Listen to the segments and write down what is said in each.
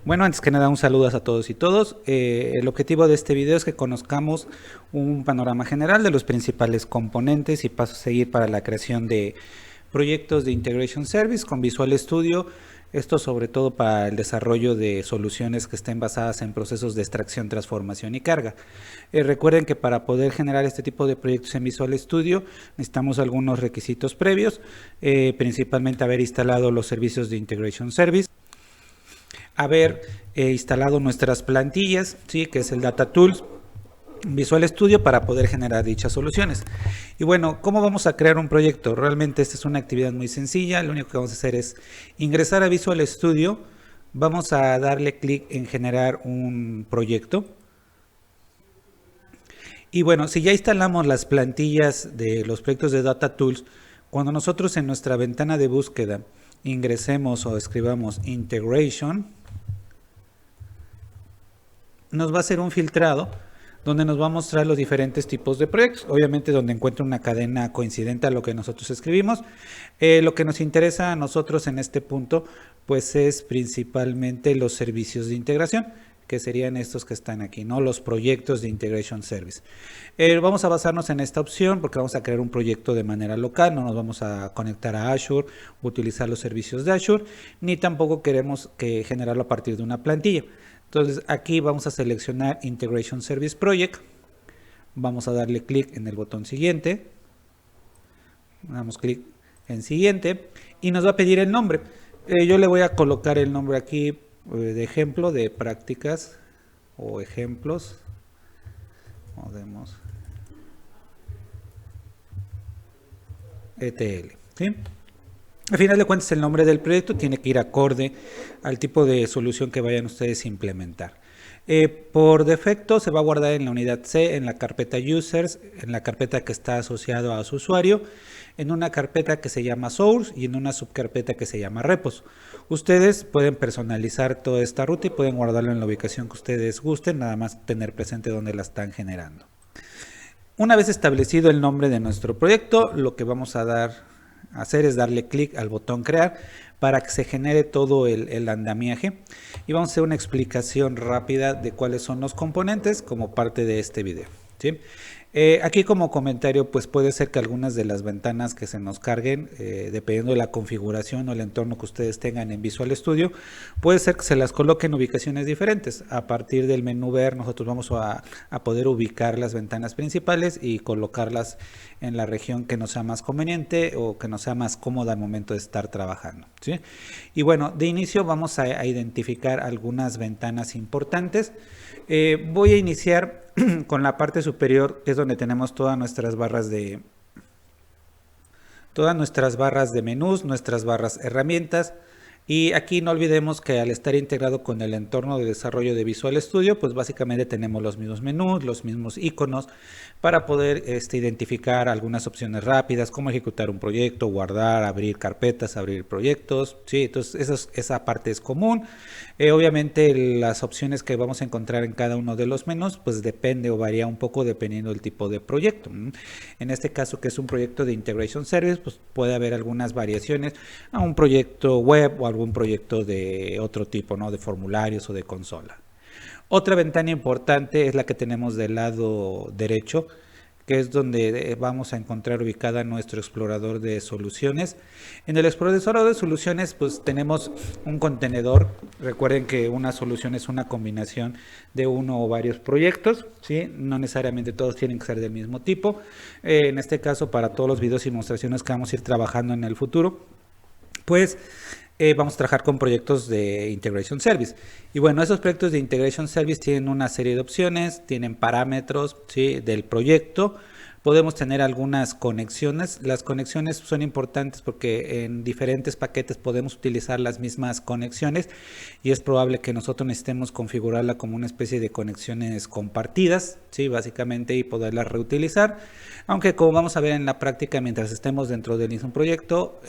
Bueno, antes que nada, un saludo a todos y todos. El objetivo de este video es que conozcamos un panorama general de los principales componentes y pasos a seguir para la creación de proyectos de Integration Service con Visual Studio. Esto sobre todo para el desarrollo de soluciones que estén basadas en procesos de extracción, transformación y carga. Recuerden que para poder generar este tipo de proyectos en Visual Studio necesitamos algunos requisitos previos, principalmente haber instalado los servicios de Integration Service, haber instalado nuestras plantillas, ¿sí? Que es el Data Tools, Visual Studio, para poder generar dichas soluciones. Y bueno, ¿cómo vamos a crear un proyecto? Realmente esta es una actividad muy sencilla. Lo único que vamos a hacer es ingresar a Visual Studio. Vamos a darle clic en generar un proyecto. Y bueno, si ya instalamos las plantillas de los proyectos de Data Tools, cuando nosotros en nuestra ventana de búsqueda ingresemos o escribamos Integration, nos va a hacer un filtrado donde nos va a mostrar los diferentes tipos de proyectos, obviamente donde encuentra una cadena coincidente a lo que nosotros escribimos. Lo que nos interesa a nosotros en este punto pues es principalmente los servicios de integración, que serían estos que están aquí, ¿no? Los proyectos de Integration Service. Vamos a basarnos en esta opción porque vamos a crear un proyecto de manera local, no nos vamos a conectar a Azure, utilizar los servicios de Azure, ni tampoco queremos generarlo a partir de una plantilla. Entonces aquí vamos a seleccionar Integration Service Project, vamos a darle clic en el botón siguiente, damos clic en siguiente y nos va a pedir el nombre. Yo le voy a colocar el nombre aquí de ejemplo de prácticas o ejemplos. Podemos ETL, ¿sí? Al final de cuentas, el nombre del proyecto tiene que ir acorde al tipo de solución que vayan ustedes a implementar. Por defecto se va a guardar en la unidad C, en la carpeta Users, en la carpeta que está asociada a su usuario, en una carpeta que se llama Source y en una subcarpeta que se llama Repos. Ustedes pueden personalizar toda esta ruta y pueden guardarlo en la ubicación que ustedes gusten, nada más tener presente dónde la están generando. Una vez establecido el nombre de nuestro proyecto, lo que vamos a hacer es darle clic al botón crear para que se genere todo el andamiaje y vamos a hacer una explicación rápida de cuáles son los componentes como parte de este video, ¿sí? Aquí como comentario, pues puede ser que algunas de las ventanas que se nos carguen, dependiendo de la configuración o el entorno que ustedes tengan en Visual Studio, puede ser que se las coloquen en ubicaciones diferentes. A partir del menú ver, nosotros vamos a poder ubicar las ventanas principales y colocarlas en la región que nos sea más conveniente o que nos sea más cómoda al momento de estar trabajando, ¿sí? Y bueno, de inicio vamos a identificar algunas ventanas importantes. Voy a iniciar con la parte superior, que es donde tenemos todas nuestras barras de menús, nuestras barras herramientas. Y aquí no olvidemos que al estar integrado con el entorno de desarrollo de Visual Studio, pues básicamente tenemos los mismos menús, los mismos iconos para poder identificar algunas opciones rápidas, como ejecutar un proyecto, guardar, abrir carpetas, abrir proyectos, ¿sí? Entonces esa parte es común. Obviamente las opciones que vamos a encontrar en cada uno de los menús, pues depende o varía un poco dependiendo del tipo de proyecto. En este caso, que es un proyecto de Integration Service, pues puede haber algunas variaciones a un proyecto web o algún proyecto de otro tipo, ¿no? De formularios o de consola. Otra ventana importante es la que tenemos del lado derecho, que es donde vamos a encontrar ubicada nuestro explorador de soluciones. En el explorador de soluciones pues tenemos un contenedor. Recuerden que una solución es una combinación de uno o varios proyectos, ¿sí? No necesariamente todos tienen que ser del mismo tipo. En este caso, para todos los videos y demostraciones que vamos a ir trabajando en el futuro, pues vamos a trabajar con proyectos de Integration Service. Y bueno, esos proyectos de Integration Service tienen una serie de opciones, tienen parámetros, ¿sí? Del proyecto. Podemos tener algunas conexiones. Las conexiones son importantes porque en diferentes paquetes podemos utilizar las mismas conexiones y es probable que nosotros necesitemos configurarla como una especie de conexiones compartidas, ¿sí? Básicamente, y poderlas reutilizar. Aunque como vamos a ver en la práctica, mientras estemos dentro del mismo proyecto,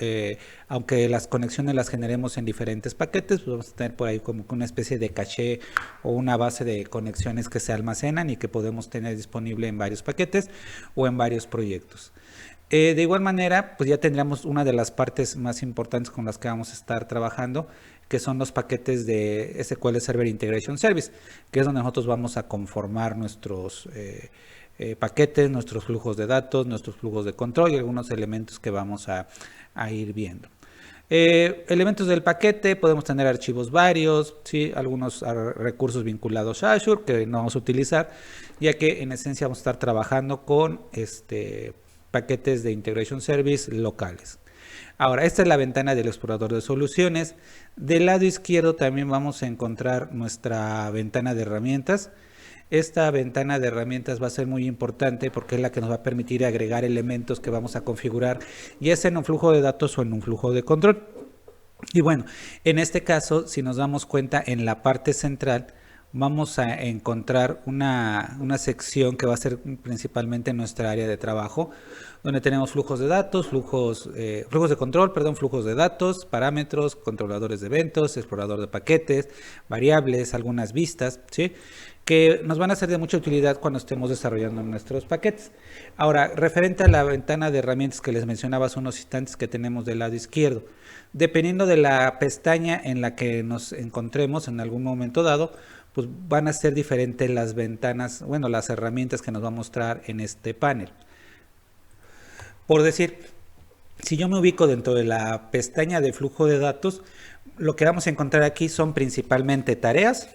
aunque las conexiones las generemos en diferentes paquetes, pues vamos a tener por ahí como una especie de caché o una base de conexiones que se almacenan y que podemos tener disponible en varios paquetes o en varios proyectos. De igual manera, pues ya tendríamos una de las partes más importantes con las que vamos a estar trabajando, que son los paquetes de SQL Server Integration Service, que es donde nosotros vamos a conformar nuestros paquetes, nuestros flujos de datos, nuestros flujos de control y algunos elementos que vamos a ir viendo. Elementos del paquete, podemos tener archivos varios, ¿sí? Algunos recursos vinculados a Azure que no vamos a utilizar, ya que en esencia vamos a estar trabajando con paquetes de Integration Service locales. Ahora, esta es la ventana del explorador de soluciones. Del lado izquierdo también vamos a encontrar nuestra ventana de herramientas. Esta ventana de herramientas va a ser muy importante porque es la que nos va a permitir agregar elementos que vamos a configurar, ya sea en un flujo de datos o en un flujo de control. Y bueno, en este caso, si nos damos cuenta, en la parte central vamos a encontrar una sección que va a ser principalmente nuestra área de trabajo, donde tenemos flujos de datos, flujos de control, flujos de datos, parámetros, controladores de eventos, explorador de paquetes, variables, algunas vistas, ¿sí?, que nos van a ser de mucha utilidad cuando estemos desarrollando nuestros paquetes. Ahora, referente a la ventana de herramientas que les mencionaba hace unos instantes que tenemos del lado izquierdo, dependiendo de la pestaña en la que nos encontremos en algún momento dado, pues van a ser diferentes las ventanas, bueno, las herramientas que nos va a mostrar en este panel. Por decir, si yo me ubico dentro de la pestaña de flujo de datos, lo que vamos a encontrar aquí son principalmente tareas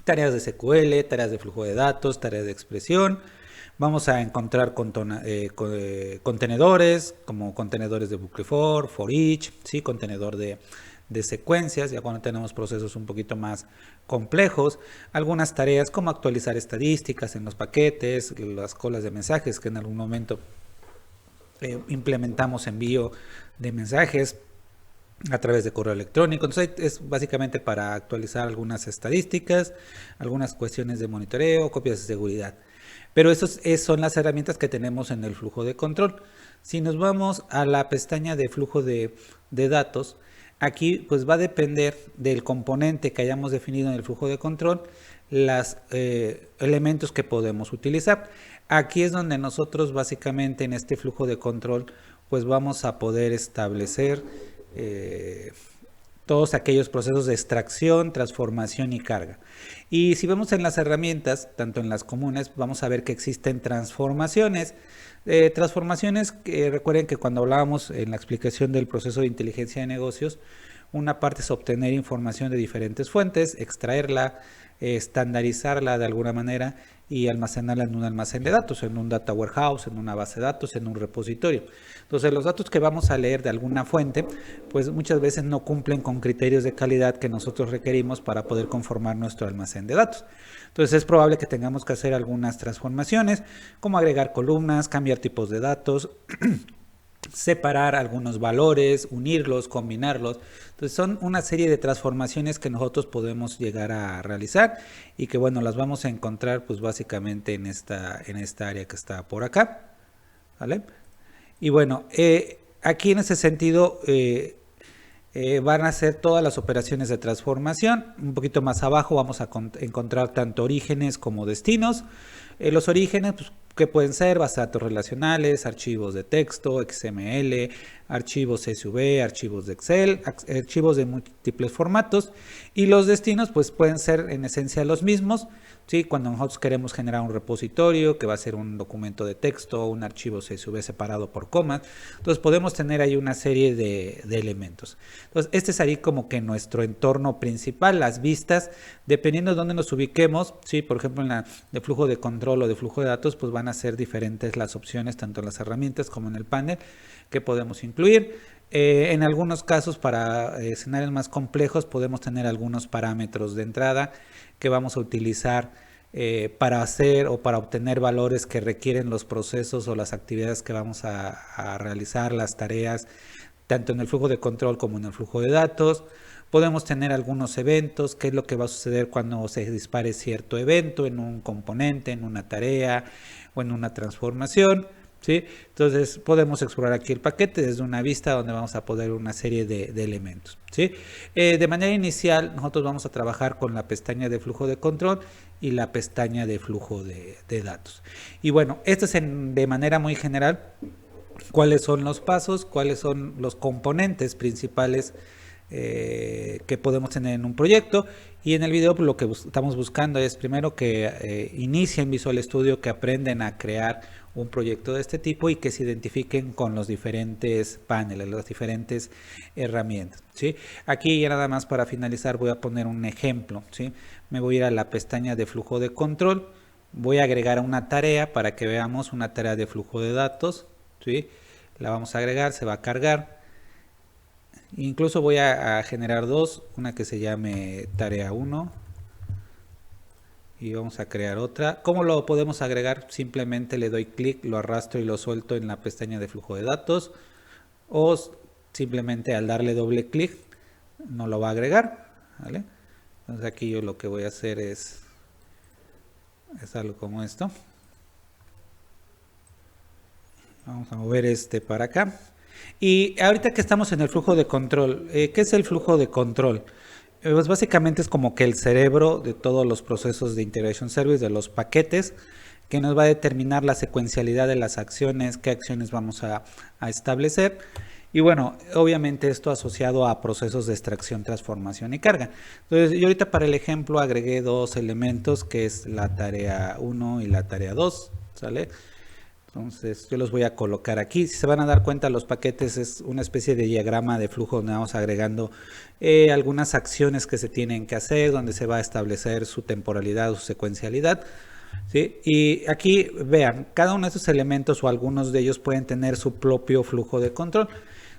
de SQL, tareas de flujo de datos, tareas de expresión. Vamos a encontrar contenedores, como contenedores de bucle for each, ¿sí?, contenedor de secuencias, ya cuando tenemos procesos un poquito más complejos. Algunas tareas como actualizar estadísticas en los paquetes, las colas de mensajes que en algún momento implementamos envío de mensajes a través de correo electrónico. Entonces es básicamente para actualizar algunas estadísticas, algunas cuestiones de monitoreo, copias de seguridad. Pero esas son las herramientas que tenemos en el flujo de control. Si nos vamos a la pestaña de flujo de datos, aquí pues va a depender del componente que hayamos definido en el flujo de control, los elementos que podemos utilizar. Aquí es donde nosotros básicamente en este flujo de control pues vamos a poder establecer todos aquellos procesos de extracción, transformación y carga. Y si vemos en las herramientas, tanto en las comunes, vamos a ver que existen transformaciones. Transformaciones que recuerden que cuando hablábamos en la explicación del proceso de inteligencia de negocios, una parte es obtener información de diferentes fuentes, extraerla, estandarizarla de alguna manera y almacenarla en un almacén de datos, en un data warehouse, en una base de datos, en un repositorio. Entonces los datos que vamos a leer de alguna fuente, pues muchas veces no cumplen con criterios de calidad que nosotros requerimos para poder conformar nuestro almacén de datos. Entonces es probable que tengamos que hacer algunas transformaciones, como agregar columnas, cambiar tipos de datos, separar algunos valores, unirlos, combinarlos. Entonces son una serie de transformaciones que nosotros podemos llegar a realizar y que bueno, las vamos a encontrar pues básicamente en esta área que está por acá, ¿vale? Y bueno, aquí en ese sentido van a ser todas las operaciones de transformación. Un poquito más abajo vamos a encontrar tanto orígenes como destinos. Los orígenes, pues, que pueden ser bases de datos relacionales, archivos de texto, XML, archivos CSV, archivos de Excel, archivos de múltiples formatos. Y los destinos pues pueden ser en esencia los mismos, ¿sí? Cuando nosotros queremos generar un repositorio que va a ser un documento de texto o un archivo CSV separado por comas, entonces podemos tener ahí una serie de elementos. Entonces este es ahí como que nuestro entorno principal, las vistas, dependiendo de dónde nos ubiquemos, ¿sí? Por ejemplo en de flujo de control o de flujo de datos, pues van a ser diferentes las opciones, tanto en las herramientas como en el panel que podemos incluir. En algunos casos, para escenarios más complejos, podemos tener algunos parámetros de entrada que vamos a utilizar para hacer o para obtener valores que requieren los procesos o las actividades que vamos a realizar, las tareas, tanto en el flujo de control como en el flujo de datos. Podemos tener algunos eventos, qué es lo que va a suceder cuando se dispare cierto evento en un componente, en una tarea o en una transformación, ¿sí? Entonces podemos explorar aquí el paquete desde una vista donde vamos a poder una serie de elementos, ¿sí? De manera inicial nosotros vamos a trabajar con la pestaña de flujo de control y la pestaña de flujo de datos. Y bueno, esto es de manera muy general cuáles son los pasos, cuáles son los componentes principales que podemos tener en un proyecto. Y en el video pues, lo que estamos buscando es primero que inicien Visual Studio, que aprenden a crear un proyecto de este tipo y que se identifiquen con los diferentes paneles, las diferentes herramientas, ¿sí? Aquí ya nada más para finalizar voy a poner un ejemplo, ¿sí? Me voy a ir a la pestaña de flujo de control, voy a agregar una tarea para que veamos una tarea de flujo de datos, ¿sí? La vamos a agregar, se va a cargar. Incluso voy a generar dos, una que se llame tarea 1 y vamos a crear otra. ¿Cómo lo podemos agregar? Simplemente le doy clic, lo arrastro y lo suelto en la pestaña de flujo de datos, o simplemente al darle doble clic no lo va a agregar, ¿vale? Entonces aquí yo lo que voy a hacer es algo como esto. Vamos a mover este para acá. Y ahorita que estamos en el flujo de control, ¿qué es el flujo de control? Pues básicamente es como que el cerebro de todos los procesos de Integration Service, de los paquetes, que nos va a determinar la secuencialidad de las acciones, qué acciones vamos a establecer. Y bueno, obviamente esto asociado a procesos de extracción, transformación y carga. Entonces yo ahorita para el ejemplo agregué dos elementos, que es la tarea 1 y la tarea 2, ¿sale? Entonces yo los voy a colocar aquí. Si se van a dar cuenta, los paquetes es una especie de diagrama de flujo donde vamos agregando algunas acciones que se tienen que hacer, donde se va a establecer su temporalidad, su secuencialidad, ¿sí? Y aquí vean, cada uno de estos elementos o algunos de ellos pueden tener su propio flujo de control.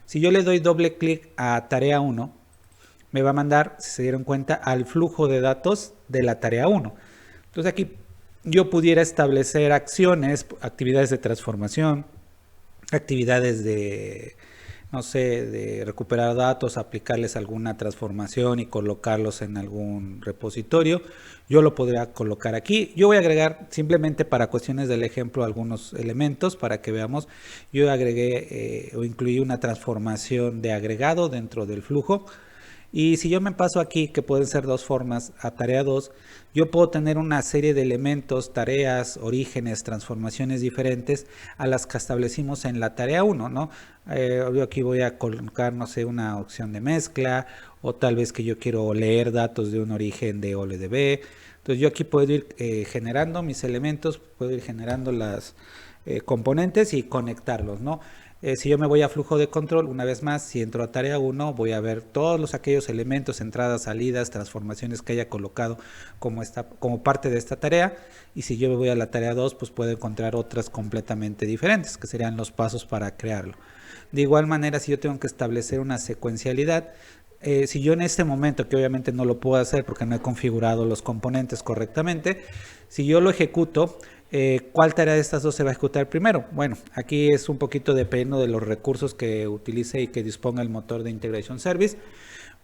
Si yo le doy doble clic a tarea 1, me va a mandar, si se dieron cuenta, al flujo de datos de la tarea 1. Entonces aquí yo pudiera establecer acciones, actividades de transformación, actividades de, no sé, de recuperar datos, aplicarles alguna transformación y colocarlos en algún repositorio. Yo lo podría colocar aquí. Yo voy a agregar simplemente para cuestiones del ejemplo algunos elementos para que veamos. Yo agregué o incluí una transformación de agregado dentro del flujo. Y si yo me paso aquí, que pueden ser dos formas, a tarea 2, yo puedo tener una serie de elementos, tareas, orígenes, transformaciones diferentes a las que establecimos en la tarea 1, ¿no? Yo aquí voy a colocar, no sé, una opción de mezcla, o tal vez que yo quiero leer datos de un origen de OLDB. Entonces yo aquí puedo ir generando mis elementos, puedo ir generando las componentes y conectarlos, ¿no? Si yo me voy a flujo de control, una vez más, si entro a tarea 1, voy a ver todos aquellos elementos, entradas, salidas, transformaciones que haya colocado como parte de esta tarea. Y si yo me voy a la tarea 2, pues puedo encontrar otras completamente diferentes, que serían los pasos para crearlo. De igual manera, si yo tengo que establecer una secuencialidad, si yo en este momento, que obviamente no lo puedo hacer porque no he configurado los componentes correctamente, si yo lo ejecuto, ¿cuál tarea de estas dos se va a ejecutar primero? Bueno, aquí es un poquito dependiendo de los recursos que utilice y que disponga el motor de Integration Service.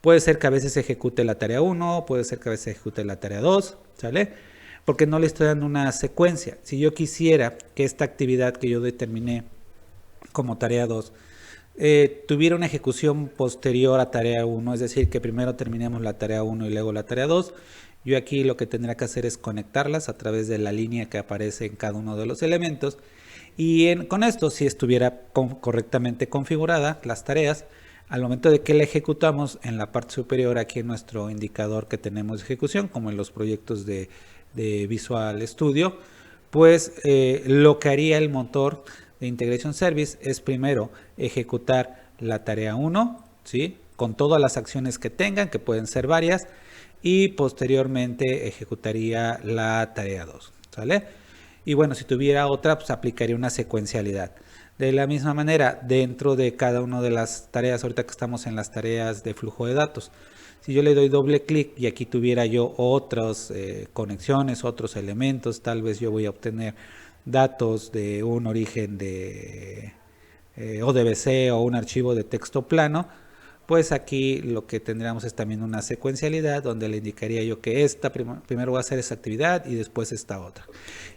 Puede ser que a veces se ejecute la tarea 1, puede ser que a veces se ejecute la tarea 2, ¿sale? Porque no le estoy dando una secuencia. Si yo quisiera que esta actividad que yo determiné como tarea 2 tuviera una ejecución posterior a tarea 1, es decir, que primero terminemos la tarea 1 y luego la tarea 2, yo aquí lo que tendría que hacer es conectarlas a través de la línea que aparece en cada uno de los elementos y con esto, si estuviera correctamente configurada las tareas, al momento de que la ejecutamos en la parte superior aquí en nuestro indicador que tenemos de ejecución, como en los proyectos de Visual Studio, pues lo que haría el motor de Integration Service es primero ejecutar la tarea 1, ¿sí? Con todas las acciones que tengan, que pueden ser varias, y posteriormente ejecutaría la tarea 2, ¿sale? Y bueno, si tuviera otra, pues aplicaría una secuencialidad. De la misma manera, dentro de cada una de las tareas, ahorita que estamos en las tareas de flujo de datos, si yo le doy doble clic y aquí tuviera yo otras conexiones, otros elementos, tal vez yo voy a obtener datos de un origen de ODBC o un archivo de texto plano, pues aquí lo que tendríamos es también una secuencialidad donde le indicaría yo que esta primero va a hacer esa actividad y después esta otra.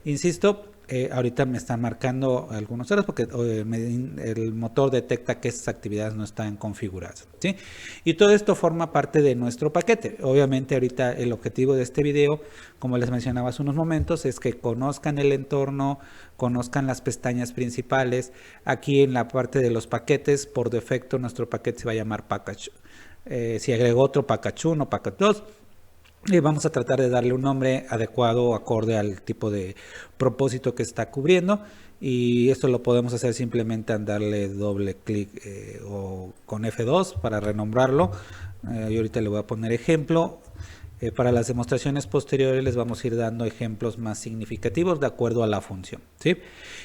Insisto, ahorita me están marcando algunos errores porque el motor detecta que estas actividades no están configuradas, ¿sí? Y todo esto forma parte de nuestro paquete. Obviamente ahorita el objetivo de este video, como les mencionaba hace unos momentos, es que conozcan el entorno, conozcan las pestañas principales. Aquí en la parte de los paquetes, por defecto nuestro paquete se va a llamar Package. si agrego otro package 1, package 2. Y vamos a tratar de darle un nombre adecuado, acorde al tipo de propósito que está cubriendo. Y esto lo podemos hacer simplemente al darle doble clic o con F2 para renombrarlo. Y ahorita le voy a poner ejemplo. Para las demostraciones posteriores les vamos a ir dando ejemplos más significativos de acuerdo a la función, ¿sí?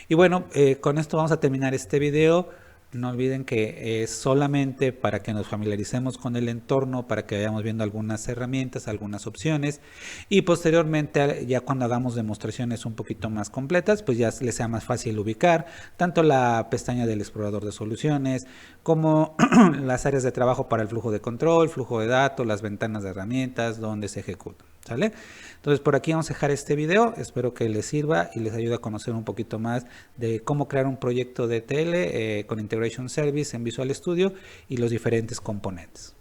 Y bueno, con esto vamos a terminar este video. No olviden que es solamente para que nos familiaricemos con el entorno, para que vayamos viendo algunas herramientas, algunas opciones, y posteriormente, ya cuando hagamos demostraciones un poquito más completas, pues ya les sea más fácil ubicar tanto la pestaña del explorador de soluciones como las áreas de trabajo para el flujo de control, flujo de datos, las ventanas de herramientas donde se ejecutan, ¿sale? Entonces por aquí vamos a dejar este video, espero que les sirva y les ayude a conocer un poquito más de cómo crear un proyecto de ETL con Integration Service en Visual Studio y los diferentes componentes.